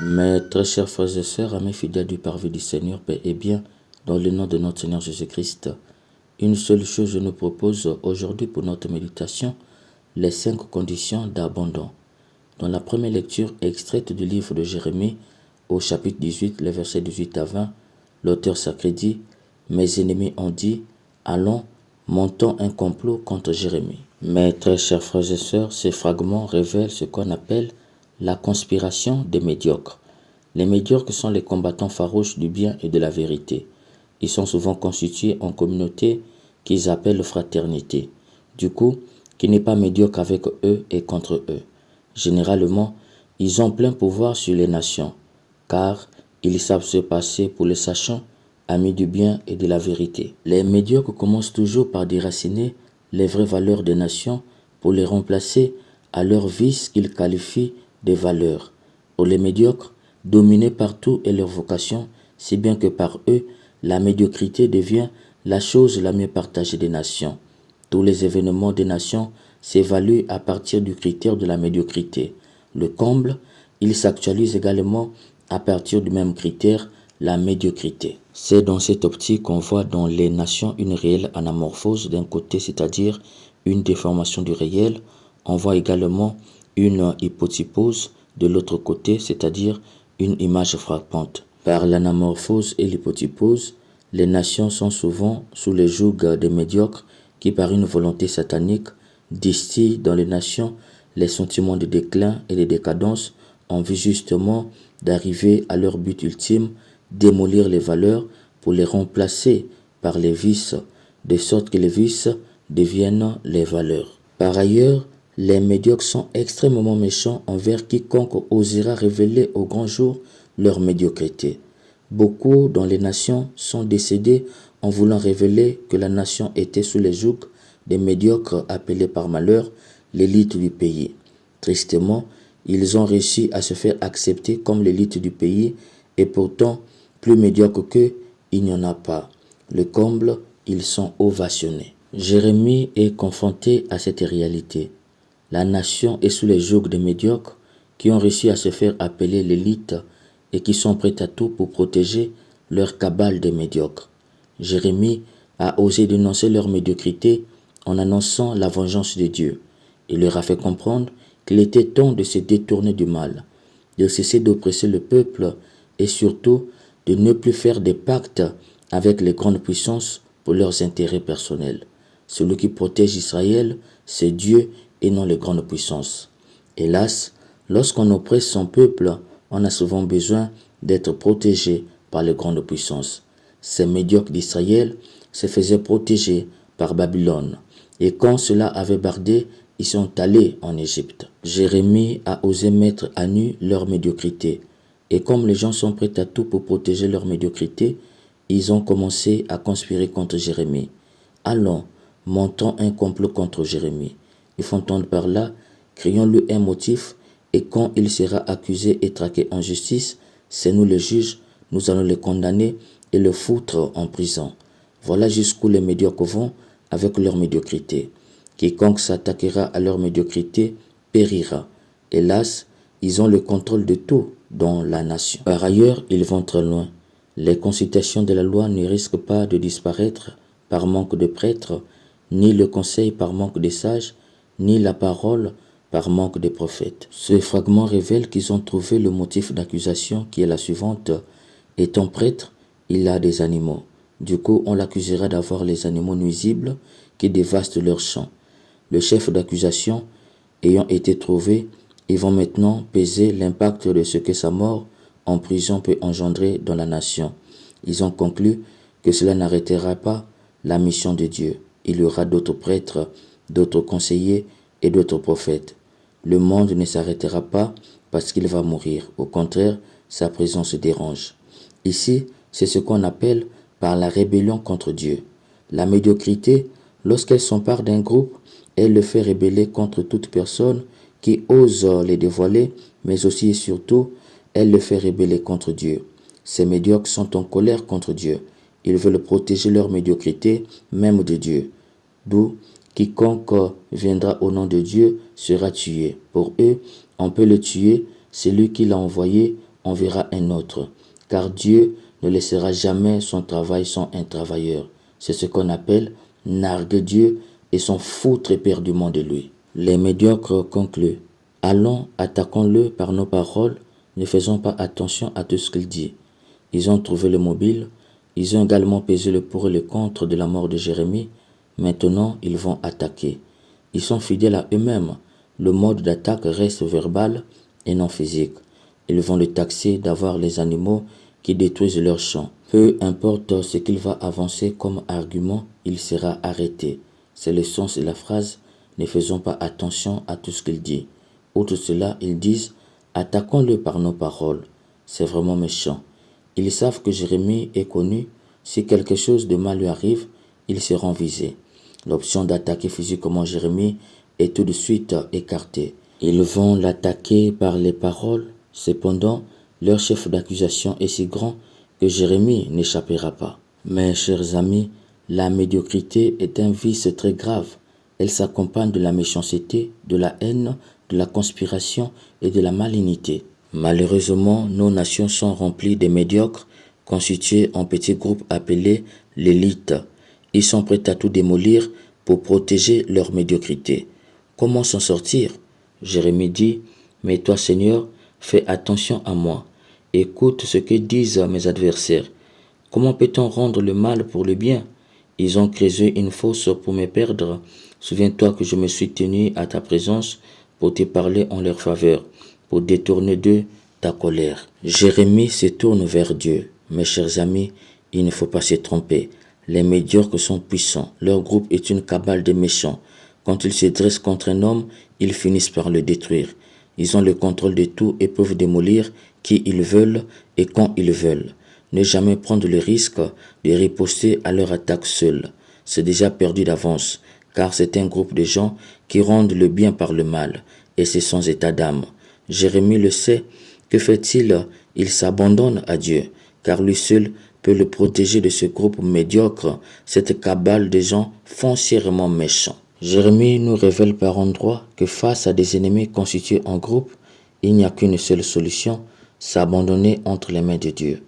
Mes très chers frères et sœurs, amis fidèles du parvis du Seigneur, paix et bien, dans le nom de notre Seigneur Jésus-Christ, une seule chose je nous propose aujourd'hui pour notre méditation, les 5 conditions d'abandon. Dans la première lecture extraite du livre de Jérémie, au chapitre 18, les versets 18 à 20, l'auteur sacré dit « Mes ennemis ont dit, allons, montons un complot contre Jérémie. » Mes très chers frères et sœurs, ces fragments révèlent ce qu'on appelle la conspiration des médiocres. Les médiocres sont les combattants farouches du bien et de la vérité. Ils sont souvent constitués en communauté qu'ils appellent fraternité. Du coup, qui n'est pas médiocre avec eux et contre eux. Généralement, ils ont plein pouvoir sur les nations, car ils savent se passer pour les sachants, amis du bien et de la vérité. Les médiocres commencent toujours par déraciner les vraies valeurs des nations pour les remplacer à leurs vices qu'ils qualifient de valeurs. Pour les médiocres, dominés par tout et leur vocation, si bien que par eux, la médiocrité devient la chose la mieux partagée des nations. Tous les événements des nations s'évaluent à partir du critère de la médiocrité. Le comble, il s'actualise également à partir du même critère, la médiocrité. C'est dans cette optique qu'on voit dans les nations une réelle anamorphose d'un côté, c'est-à-dire une déformation du réel. On voit également une hypotypose de l'autre côté, c'est-à-dire une image frappante. Par l'anamorphose et l'hypotypose, les nations sont souvent sous le joug des médiocres qui, par une volonté satanique, distillent dans les nations les sentiments de déclin et de décadence en vue justement d'arriver à leur but ultime, démolir les valeurs pour les remplacer par les vices, de sorte que les vices deviennent les valeurs. Par ailleurs, les médiocres sont extrêmement méchants envers quiconque osera révéler au grand jour leur médiocrité. Beaucoup dans les nations sont décédés en voulant révéler que la nation était sous les jougs des médiocres appelés par malheur l'élite du pays. Tristement, ils ont réussi à se faire accepter comme l'élite du pays et pourtant, plus médiocre qu'eux, il n'y en a pas. Le comble, ils sont ovationnés. Jérémie est confronté à cette réalité. La nation est sous les jougs des médiocres qui ont réussi à se faire appeler l'élite et qui sont prêts à tout pour protéger leur cabale des médiocres. Jérémie a osé dénoncer leur médiocrité en annonçant la vengeance de Dieu. Il leur a fait comprendre qu'il était temps de se détourner du mal, de cesser d'oppresser le peuple et surtout de ne plus faire des pactes avec les grandes puissances pour leurs intérêts personnels. Celui qui protège Israël, c'est Dieu et non les grandes puissances. Hélas, lorsqu'on oppresse son peuple, on a souvent besoin d'être protégé par les grandes puissances. Ces médiocres d'Israël se faisaient protéger par Babylone. Et quand cela avait bardé, ils sont allés en Égypte. Jérémie a osé mettre à nu leur médiocrité. Et comme les gens sont prêts à tout pour protéger leur médiocrité, ils ont commencé à conspirer contre Jérémie. Allons, montons un complot contre Jérémie. Ils font entendre par là, créons-lui un motif, et quand il sera accusé et traqué en justice, c'est nous les juges, nous allons le condamner et le foutre en prison. Voilà jusqu'où les médiocres vont avec leur médiocrité. Quiconque s'attaquera à leur médiocrité périra. Hélas, ils ont le contrôle de tout dans la nation. Par ailleurs, ils vont très loin. Les consultations de la loi ne risquent pas de disparaître par manque de prêtres, ni le conseil par manque de sages, ni la parole par manque de prophètes. Ce fragment révèle qu'ils ont trouvé le motif d'accusation qui est la suivante. Étant prêtre, il a des animaux. Du coup, on l'accusera d'avoir les animaux nuisibles qui dévastent leurs champs. Le chef d'accusation ayant été trouvé, ils vont maintenant peser l'impact de ce que sa mort en prison peut engendrer dans la nation. Ils ont conclu que cela n'arrêtera pas la mission de Dieu. Il y aura d'autres prêtres, d'autres conseillers et d'autres prophètes. Le monde ne s'arrêtera pas parce qu'il va mourir. Au contraire, sa présence dérange. Ici, c'est ce qu'on appelle par la rébellion contre Dieu. La médiocrité, lorsqu'elle s'empare d'un groupe, elle le fait rébeller contre toute personne qui ose les dévoiler, mais aussi et surtout, elle le fait rébeller contre Dieu. Ces médiocres sont en colère contre Dieu. Ils veulent protéger leur médiocrité, même de Dieu. D'où, quiconque viendra au nom de Dieu sera tué. Pour eux, on peut le tuer, celui qui l'a envoyé, on verra un autre. Car Dieu ne laissera jamais son travail sans un travailleur. C'est ce qu'on appelle narguer Dieu et s'en foutre éperdument de lui. Les médiocres concluent. Allons, attaquons-le par nos paroles, ne faisons pas attention à tout ce qu'il dit. Ils ont trouvé le mobile, ils ont également pesé le pour et le contre de la mort de Jérémie. Maintenant, ils vont attaquer. Ils sont fidèles à eux-mêmes. Le mode d'attaque reste verbal et non physique. Ils vont le taxer d'avoir les animaux qui détruisent leurs champs. Peu importe ce qu'il va avancer comme argument, il sera arrêté. C'est le sens de la phrase « Ne faisons pas attention à tout ce qu'il dit ». Outre cela, ils disent « Attaquons-le par nos paroles ». C'est vraiment méchant. Ils savent que Jérémie est connu. Si quelque chose de mal lui arrive, ils seront visés. L'option d'attaquer physiquement Jérémie est tout de suite écartée. Ils vont l'attaquer par les paroles. Cependant, leur chef d'accusation est si grand que Jérémie n'échappera pas. Mes chers amis, la médiocrité est un vice très grave. Elle s'accompagne de la méchanceté, de la haine, de la conspiration et de la malignité. Malheureusement, nos nations sont remplies de médiocres, constitués en petits groupes appelés l'élite. Ils sont prêts à tout démolir pour protéger leur médiocrité. Comment s'en sortir? Jérémie dit, « Mais toi, Seigneur, fais attention à moi. Écoute ce que disent mes adversaires. Comment peut-on rendre le mal pour le bien? Ils ont creusé une fosse pour me perdre. Souviens-toi que je me suis tenu à ta présence pour te parler en leur faveur, pour détourner d'eux ta colère. » Jérémie se tourne vers Dieu. Mes chers amis, il ne faut pas se tromper. Les médiocres sont puissants. Leur groupe est une cabale de méchants. Quand ils se dressent contre un homme, ils finissent par le détruire. Ils ont le contrôle de tout et peuvent démolir qui ils veulent et quand ils veulent. Ne jamais prendre le risque de riposter à leur attaque seul. C'est déjà perdu d'avance, car c'est un groupe de gens qui rendent le bien par le mal, et c'est sans état d'âme. Jérémie le sait. Que fait-il? Il s'abandonne à Dieu, car lui seul peut le protéger de ce groupe médiocre, cette cabale de gens foncièrement méchants. Jérémie nous révèle par endroits que face à des ennemis constitués en groupe, il n'y a qu'une seule solution, s'abandonner entre les mains de Dieu.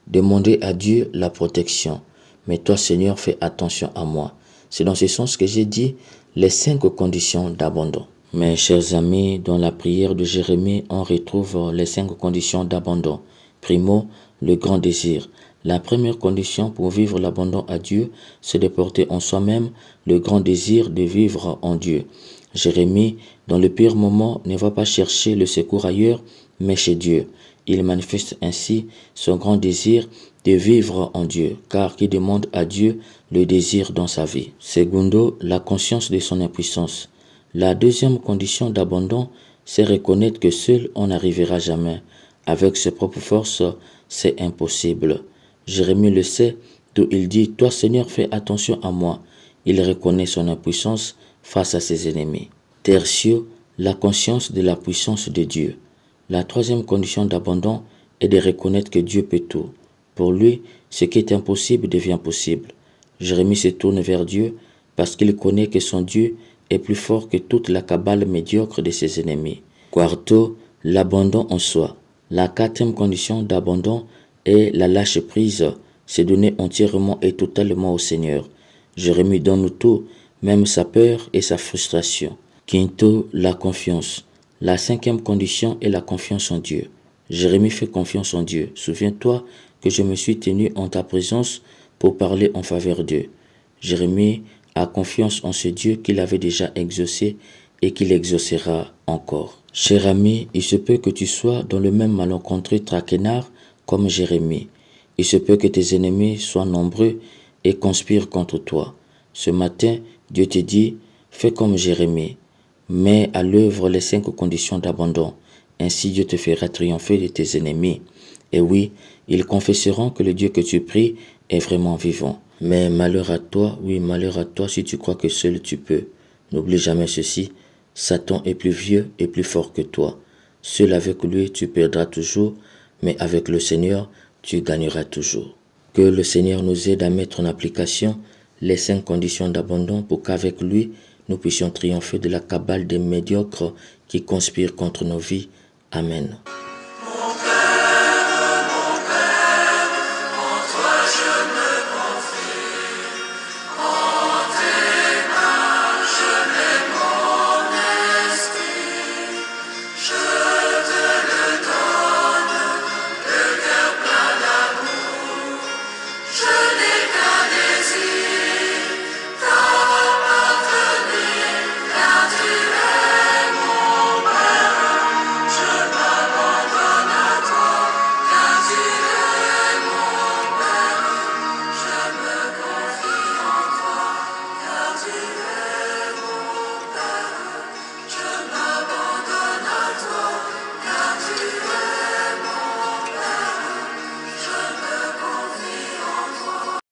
Demander à Dieu la protection. Mais toi, Seigneur, fais attention à moi. C'est dans ce sens que j'ai dit les 5 conditions d'abandon. Mes chers amis, dans la prière de Jérémie, on retrouve les 5 conditions d'abandon. Primo, le grand désir. La première condition pour vivre l'abandon à Dieu, c'est de porter en soi-même le grand désir de vivre en Dieu. Jérémie, dans le pire moment, ne va pas chercher le secours ailleurs, mais chez Dieu. Il manifeste ainsi son grand désir de vivre en Dieu, car qui demande à Dieu le désir dans sa vie. Segundo, la conscience de son impuissance. La deuxième condition d'abandon, c'est reconnaître que seul on n'arrivera jamais. Avec ses propres forces, c'est impossible. Jérémie le sait, d'où il dit, « Toi Seigneur, fais attention à moi ». Il reconnaît son impuissance face à ses ennemis. Tertio, la conscience de la puissance de Dieu. La troisième condition d'abandon est de reconnaître que Dieu peut tout. Pour lui, ce qui est impossible devient possible. Jérémie se tourne vers Dieu parce qu'il connaît que son Dieu est plus fort que toute la cabale médiocre de ses ennemis. Quarto, l'abandon en soi. La quatrième condition d'abandon est la lâche prise, se donner entièrement et totalement au Seigneur. Jérémie donne tout, même sa peur et sa frustration. Quinto, la confiance. La cinquième condition est la confiance en Dieu. Jérémie fait confiance en Dieu. Souviens-toi que je me suis tenu en ta présence pour parler en faveur d'eux. Jérémie a confiance en ce Dieu qu'il avait déjà exaucé et qu'il exaucera encore. Cher ami, il se peut que tu sois dans le même malencontreux traquenard comme Jérémie. Il se peut que tes ennemis soient nombreux et conspirent contre toi. Ce matin, Dieu te dit, fais comme Jérémie. Mets à l'œuvre les 5 conditions d'abandon. Ainsi Dieu te fera triompher de tes ennemis. Et oui, ils confesseront que le Dieu que tu pries est vraiment vivant. Mais malheur à toi, oui, malheur à toi si tu crois que seul tu peux. N'oublie jamais ceci, Satan est plus vieux et plus fort que toi. Seul avec lui, tu perdras toujours, mais avec le Seigneur, tu gagneras toujours. Que le Seigneur nous aide à mettre en application les 5 conditions d'abandon pour qu'avec lui, nous puissions triompher de la cabale des médiocres qui conspirent contre nos vies. Amen.